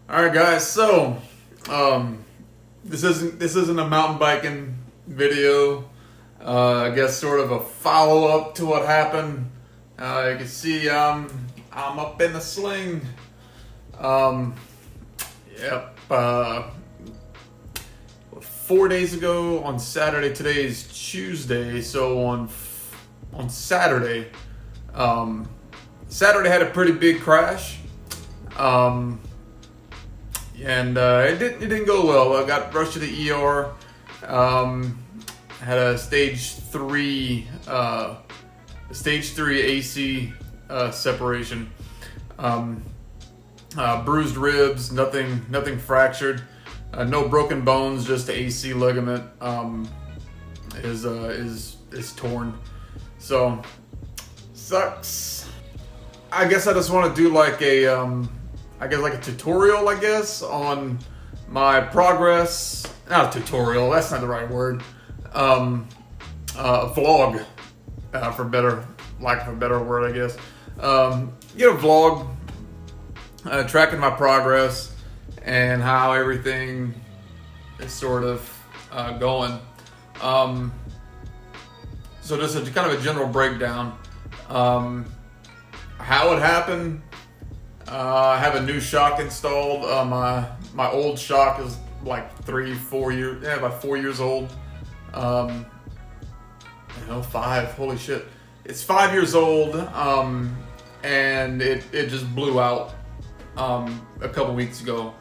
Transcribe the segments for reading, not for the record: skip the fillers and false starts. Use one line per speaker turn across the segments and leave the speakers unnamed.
All right, guys. So, this isn't a mountain biking video. I guess sort of a follow up to what happened. You can see I'm up in the sling. Yep. 4 days ago on Saturday. Today is Tuesday. So on Saturday, Saturday had a pretty big crash. And it didn't go well. I got rushed to the ER. Had a stage 3 AC separation. Bruised ribs, nothing fractured. No broken bones, just the AC ligament is torn. So sucks. I guess I just want to do like a like a tutorial, on my progress. Not a tutorial, that's not the right word. A vlog, for lack of a better word, I guess. Get a vlog, tracking my progress and how everything is sort of going. So just kind of a general breakdown. How it happened. I have a new shock installed. My old shock is like 4 years old. 5. Holy shit! It's 5 years old. And it just blew out a couple weeks ago.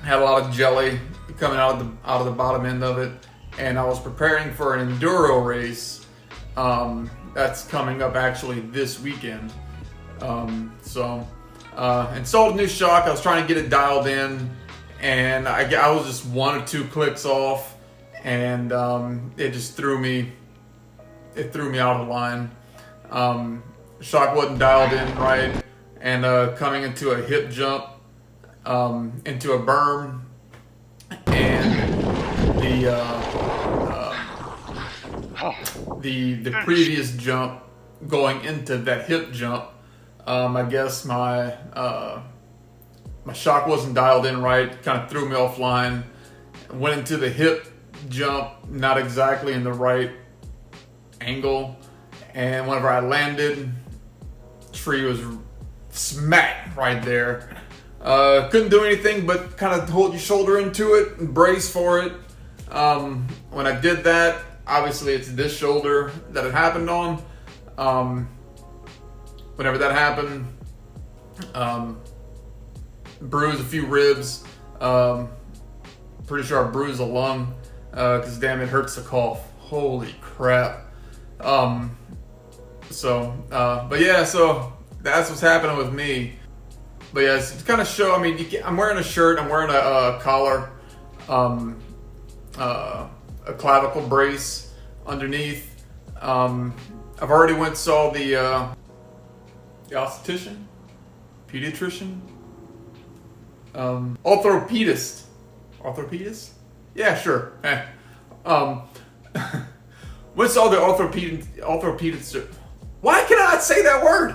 Had a lot of jelly coming out of the bottom end of it, and I was preparing for an enduro race that's coming up actually this weekend. Installed a new shock. I was trying to get it dialed in, and I was just 1 or 2 clicks off, and it just threw me out of line. Shock wasn't dialed in right, and coming into a hip jump, into a berm, and the previous jump going into that hip jump. I guess my shock wasn't dialed in right, kind of threw me offline. Went into the hip jump, not exactly in the right angle, and whenever I landed, tree was smack right there. Couldn't do anything but kind of hold your shoulder into it and brace for it. When I did that, obviously it's this shoulder that it happened on. Whenever that happened, bruised a few ribs. Pretty sure I bruised a lung, because damn, it hurts to cough. Holy crap. But yeah, so that's what's happening with me. But yeah, it's to kind of show, I'm wearing a shirt, I'm wearing a collar, a clavicle brace underneath. I've already went and saw the obstetrician, pediatrician, orthopedist. Yeah, sure. Went saw the orthopedic. Why can I not say that word?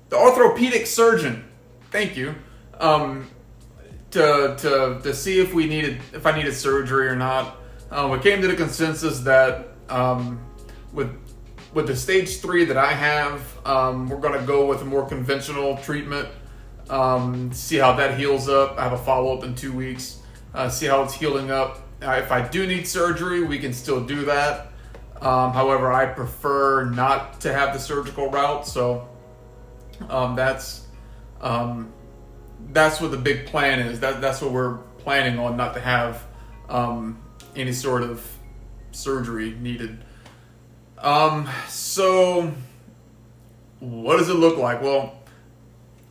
The orthopedic surgeon. Thank you. To see if I needed surgery or not. We came to the consensus that with the stage 3 that I have, we're gonna go with a more conventional treatment. See how that heals up. I have a follow-up in 2 weeks. See how it's healing up. If I do need surgery, we can still do that. However, I prefer not to have the surgical route. So that's what the big plan is. That's what we're planning on, not to have any sort of surgery needed. So what does it look like? Well,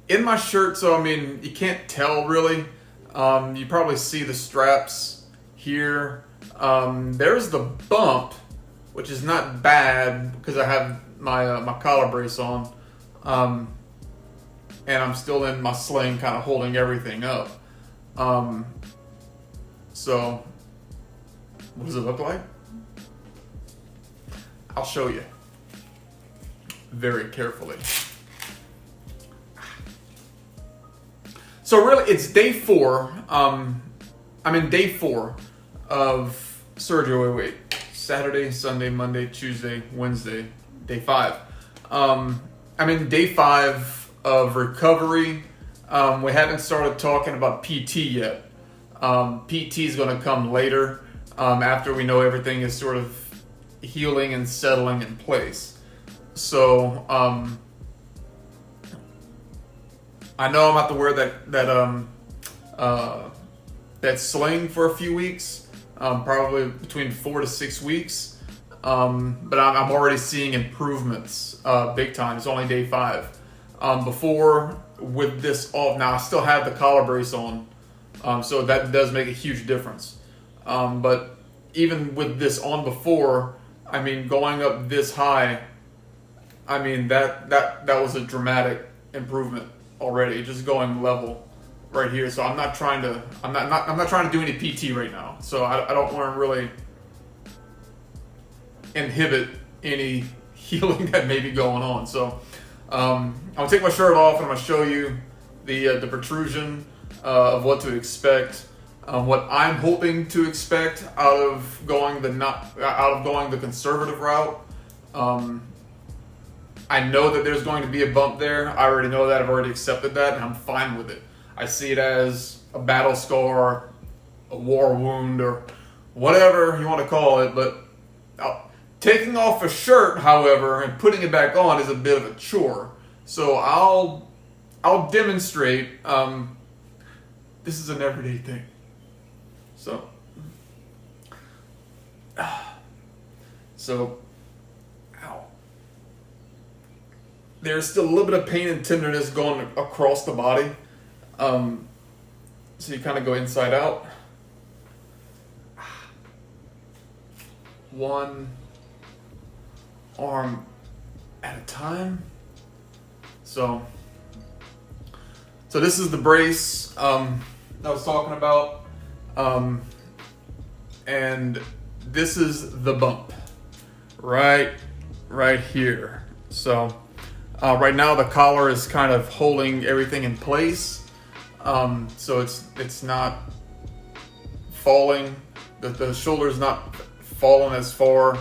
in my shirt, so you can't tell really. You probably see the straps here. There's the bump, which is not bad because I have my collar brace on. And I'm still in my sling, kind of holding everything up. So what does it look like? I'll show you very carefully. So really, it's day 4. I'm in day 4 of surgery. Wait. Saturday, Sunday, Monday, Tuesday, Wednesday, day 5. I'm in day 5 of recovery. We haven't started talking about PT yet. PT is going to come later, after we know everything is sort of healing and settling in place. So, I know I'm about to wear that sling for a few weeks, probably between 4 to 6 weeks. But I'm already seeing improvements, big time. It's only day 5. Before, with this off, now I still have the collar brace on, so that does make a huge difference. But even with this on before, I mean, going up this high, I mean that was a dramatic improvement already. Just going level right here. So I'm not trying to do any PT right now. So I don't want to really inhibit any healing that may be going on. So I'll take my shirt off and I'm gonna show you the protrusion of what to expect, what I'm hoping to expect out of going the conservative route. I know that there's going to be a bump there. I already know that. I've already accepted that, and I'm fine with it. I see it as a battle scar, a war wound, or whatever you want to call it. But taking off a shirt, however, and putting it back on is a bit of a chore. So I'll demonstrate. This is an everyday thing. So ow. There's still a little bit of pain and tenderness going across the body. So you kind of go inside out. One arm at a time. So this is the brace that I was talking about. And this is the bump right here. So right now the collar is kind of holding everything in place. So it's not falling. The shoulder is not falling as far.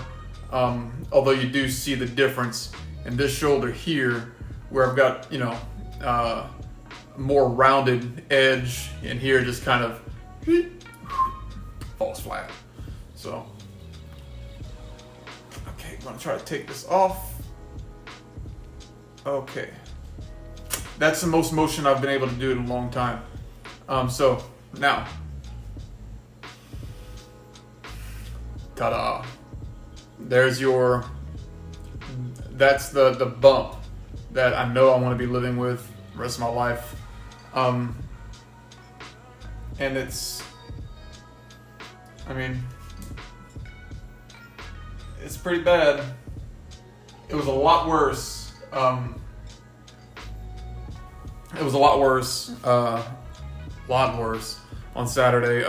Although you do see the difference in this shoulder here, where I've got, more rounded edge, and here just kind of falls flat. So, okay, I'm gonna try to take this off. Okay, that's the most motion I've been able to do in a long time. So now, ta-da! That's the bump that I know I want to be living with the rest of my life. And it's pretty bad. It was a lot worse. Lot worse on Saturday.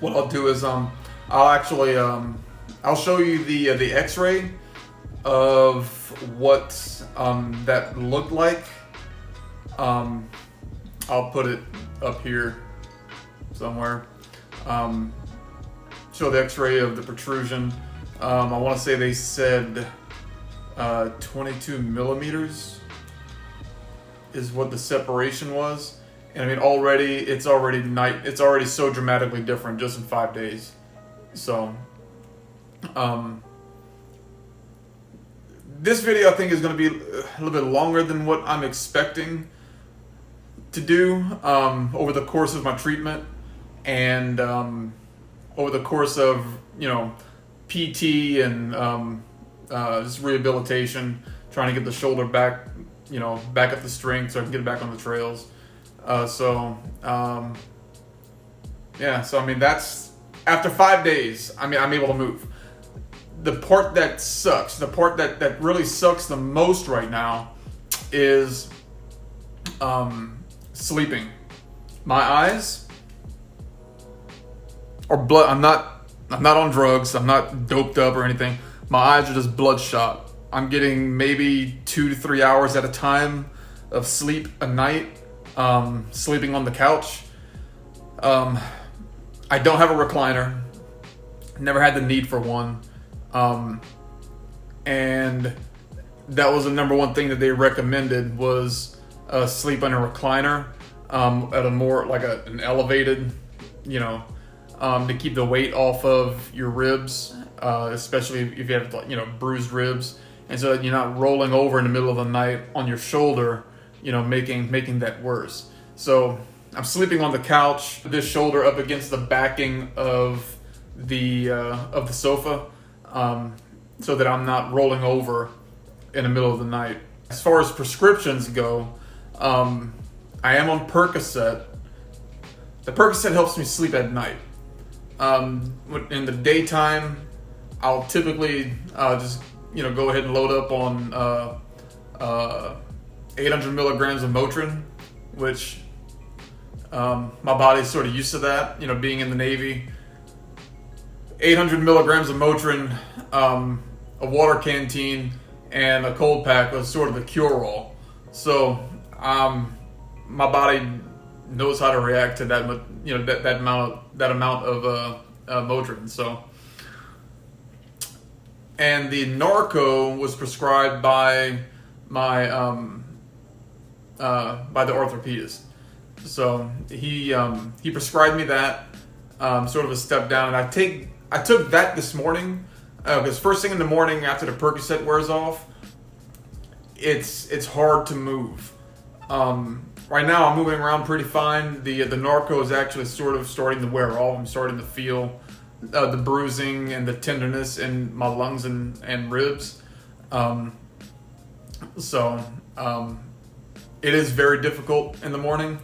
What I'll do is I'll actually I'll show you the X-ray of what that looked like. I'll put it up here somewhere. Show the X-ray of the protrusion. I want to say they said 22 millimeters is what the separation was, and it's already so dramatically different just in 5 days. So, this video I think is going to be a little bit longer than what I'm expecting to do over the course of my treatment, and over the course of PT and just rehabilitation, trying to get the shoulder back, back up the strength so I can get it back on the trails. So that's after 5 days. I'm able to move. The part that sucks, the part that really sucks the most right now is sleeping. My eyes are blood. I'm not on drugs. I'm not doped up or anything. My eyes are just bloodshot. I'm getting maybe 2 to 3 hours at a time of sleep a night, sleeping on the couch. I don't have a recliner. Never had the need for one. And that was the number one thing that they recommended was sleep on a recliner at a more like an elevated, to keep the weight off of your ribs, especially if you have bruised ribs, and so that you're not rolling over in the middle of the night on your shoulder, making that worse. So I'm sleeping on the couch, this shoulder up against the backing of the sofa, so that I'm not rolling over in the middle of the night. As far as prescriptions go, I am on Percocet. The Percocet helps me sleep at night. In the daytime, I'll typically just go ahead and load up on 800 milligrams of Motrin, which my body's sort of used to that. Being in the Navy, 800 milligrams of Motrin, a water canteen, and a cold pack was sort of the cure-all. So my body knows how to react to that, that amount of Motrin. So, and the Narco was prescribed by my by the orthopedist. So he prescribed me that, sort of a step down, and I took that this morning because first thing in the morning after the Percocet wears off, it's hard to move. Right now I'm moving around pretty fine. The Narco is actually sort of starting to wear off. I'm starting to feel the bruising and the tenderness in my lungs and ribs. So it is very difficult in the morning,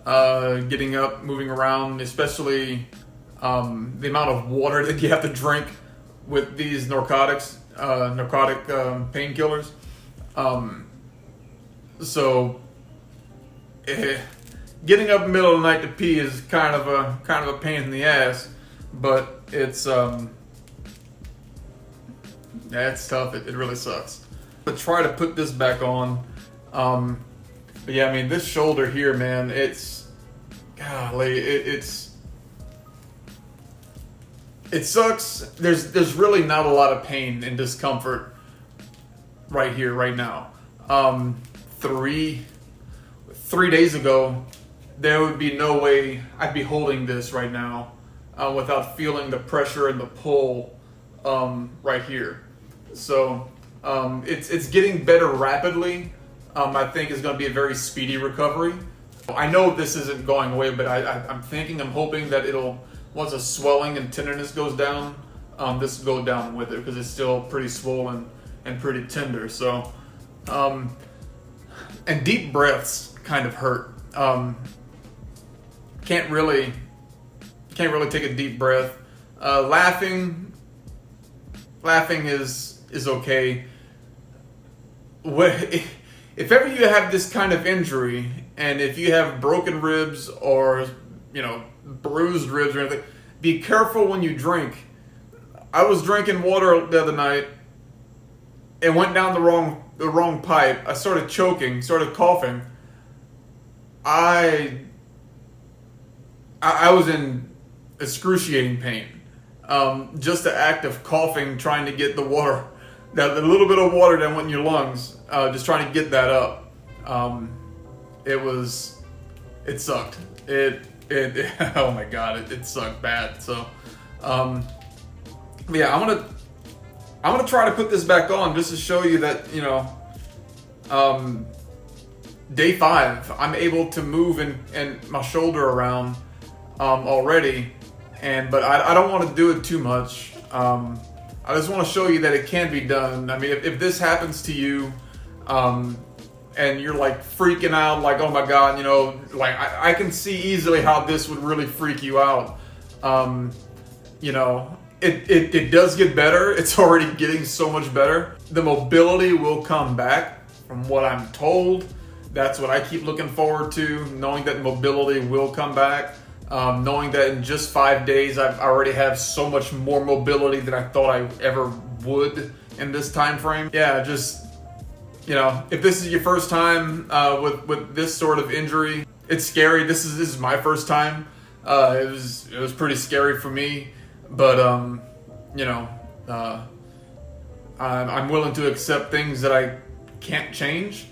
getting up, moving around, especially the amount of water that you have to drink with these narcotic painkillers. So getting up in the middle of the night to pee is kind of a pain in the ass, but it's tough. It really sucks. But try to put this back on. But yeah, I mean, this shoulder here, man, golly, it sucks. There's really not a lot of pain and discomfort right here, right now. 3 days ago, there would be no way I'd be holding this right now without feeling the pressure and the pull right here. So it's getting better rapidly. I think it's going to be a very speedy recovery. I know this isn't going away, but I'm hoping that once the swelling and tenderness goes down, this will go down with it, because it's still pretty swollen and pretty tender. So, and deep breaths kind of hurt. Can't really take a deep breath. Laughing is okay. If ever you have this kind of injury, and if you have broken ribs or bruised ribs or anything, be careful when you drink. I was drinking water the other night. It went down the wrong pipe. I started choking, started coughing. I was in excruciating pain. Just the act of coughing, trying to get the water, the little bit of water that went in your lungs, just trying to get that up. It sucked. Oh my God, it sucked bad. So, yeah, I'm gonna try to put this back on just to show you that, day 5, I'm able to move and my shoulder around already, but I don't want to do it too much. I just want to show you that it can be done. I mean, if this happens to you, and you're like freaking out, like, oh my God, like I can see easily how this would really freak you out. It does get better. It's already getting so much better. The mobility will come back, from what I'm told. That's what I keep looking forward to, knowing that mobility will come back. Knowing that in just 5 days, I already have so much more mobility than I thought I ever would in this time frame. Yeah, just you know, if this is your first time with this sort of injury, it's scary. This is my first time. It was pretty scary for me, but you know, I'm willing to accept things that I can't change,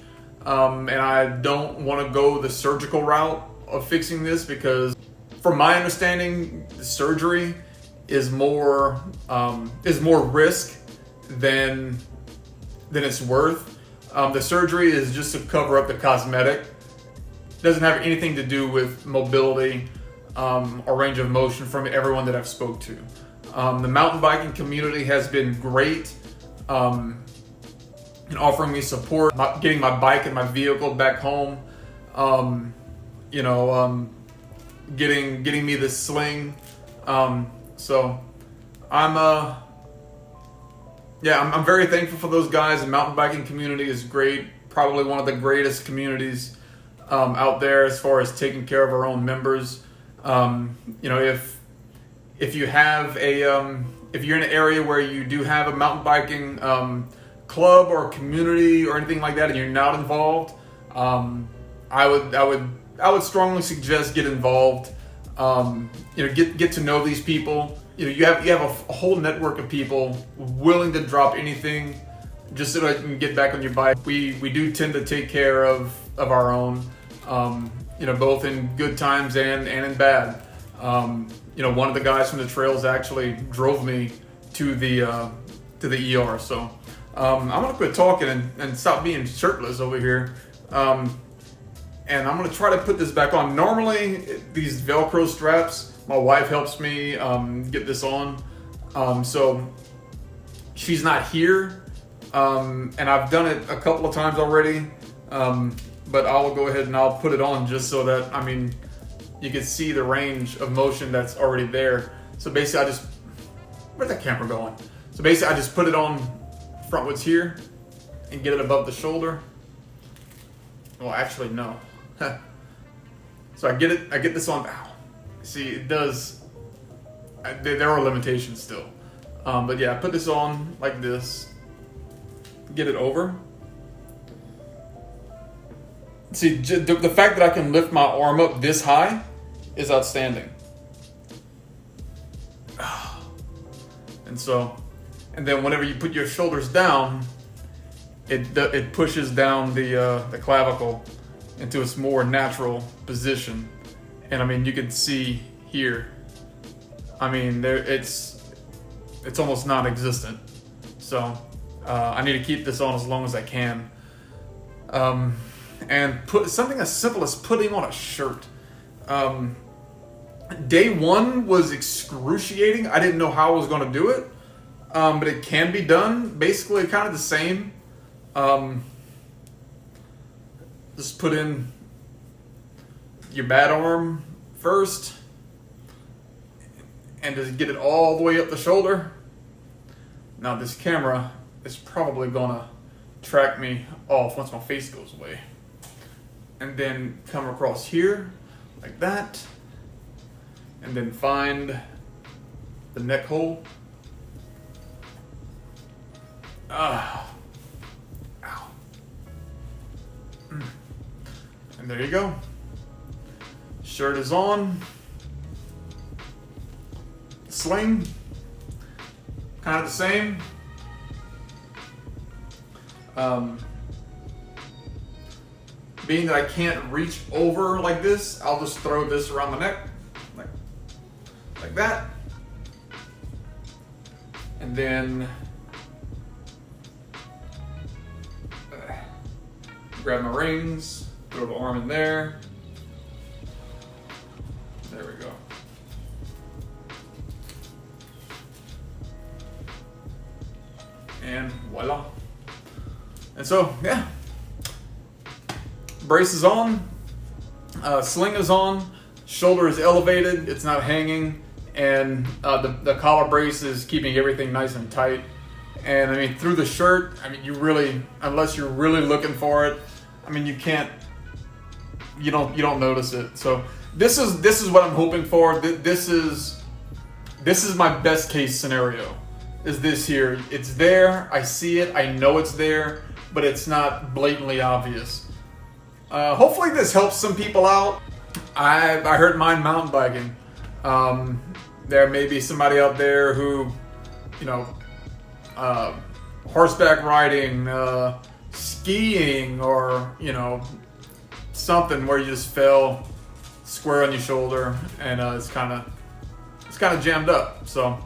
and I don't want to go the surgical route of fixing this, because from my understanding, surgery is more risk than it's worth. The surgery is just to cover up the cosmetic. It doesn't have anything to do with mobility or range of motion from everyone that I've spoke to. The mountain biking community has been great in offering me support, getting my bike and my vehicle back home. You know, getting me this sling. So I'm very thankful for those guys. The mountain biking community is great. Probably one of the greatest communities out there as far as taking care of our own members. You know, if you have if you're in an area where you do have a mountain biking club or community or anything like that, and you're not involved, I would strongly suggest get involved. You know, get to know these people. You know, you have a whole network of people willing to drop anything just so that you can get back on your bike. We do tend to take care of our own, you know, both in good times and in bad. You know, one of the guys from the trails actually drove me to the ER. So I'm gonna quit talking and stop being shirtless over here. And I'm gonna try to put this back on. Normally, these Velcro straps, my wife helps me get this on. So she's not here, and I've done it a couple of times already. But I'll go ahead and I'll put it on just so that, I mean, you can see the range of motion that's already there. So basically where's that camera going? So basically I just put it on frontwards here and get it above the shoulder. Well, actually, no. So I get this on. Ow. See, it does. There are limitations still. But yeah, I put this on like this. Get it over. See, the fact that I can lift my arm up this high is outstanding. And then whenever you put your shoulders down, it pushes down the clavicle into its more natural position. And I mean, you can see here, I mean, it's almost non-existent. So I need to keep this on as long as I can. And put something as simple as putting on a shirt. Day one was excruciating. I didn't know how I was going to do it, but it can be done. Basically, kind of the same. Just put in your bad arm first, and just get it all the way up the shoulder. Now this camera is probably gonna track me off once my face goes away. And then come across here, like that. And then find the neck hole. Ow. And there you go. Shirt is on. Sling. Kind of the same. Being that I can't reach over like this, I'll just throw this around the neck, like that. And then grab my rings, throw the arm in there. There we go. And voila. And so, yeah. Brace is on, sling is on, shoulder is elevated, it's not hanging, and the collar brace is keeping everything nice and tight. And I mean, through the shirt, I mean, you really, unless you're really looking for it, I mean, you don't notice it. So this is what I'm hoping for. This is my best case scenario. Is this here? It's there. I see it. I know it's there. but it's not blatantly obvious. Hopefully this helps some people out. I hurt mine mountain biking. There may be somebody out there who, you know, horseback riding, skiing, or, you know, something where you just fell square on your shoulder and it's kind of jammed up. So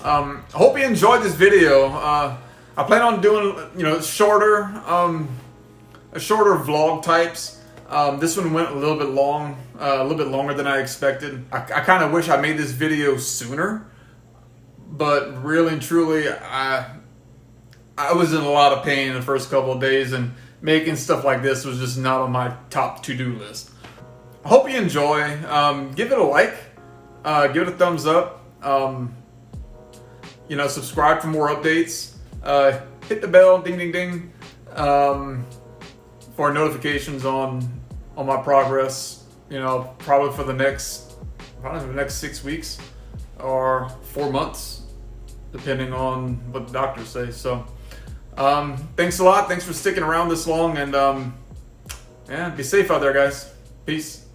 I hope you enjoyed this video. I plan on doing, you know, shorter vlog types. This one went a little bit long, a little bit longer than I expected. I kind of wish I made this video sooner, but really and truly, I was in a lot of pain in the first couple of days, and making stuff like this was just not on my top to-do list. I hope you enjoy. Give it a like, give it a thumbs up. You know, subscribe for more updates. Hit the bell, ding, ding, ding, for notifications on my progress. You know, probably for the next 6 weeks or 4 months, depending on what the doctors say. So, thanks a lot. Thanks for sticking around this long, and yeah, be safe out there, guys. Peace.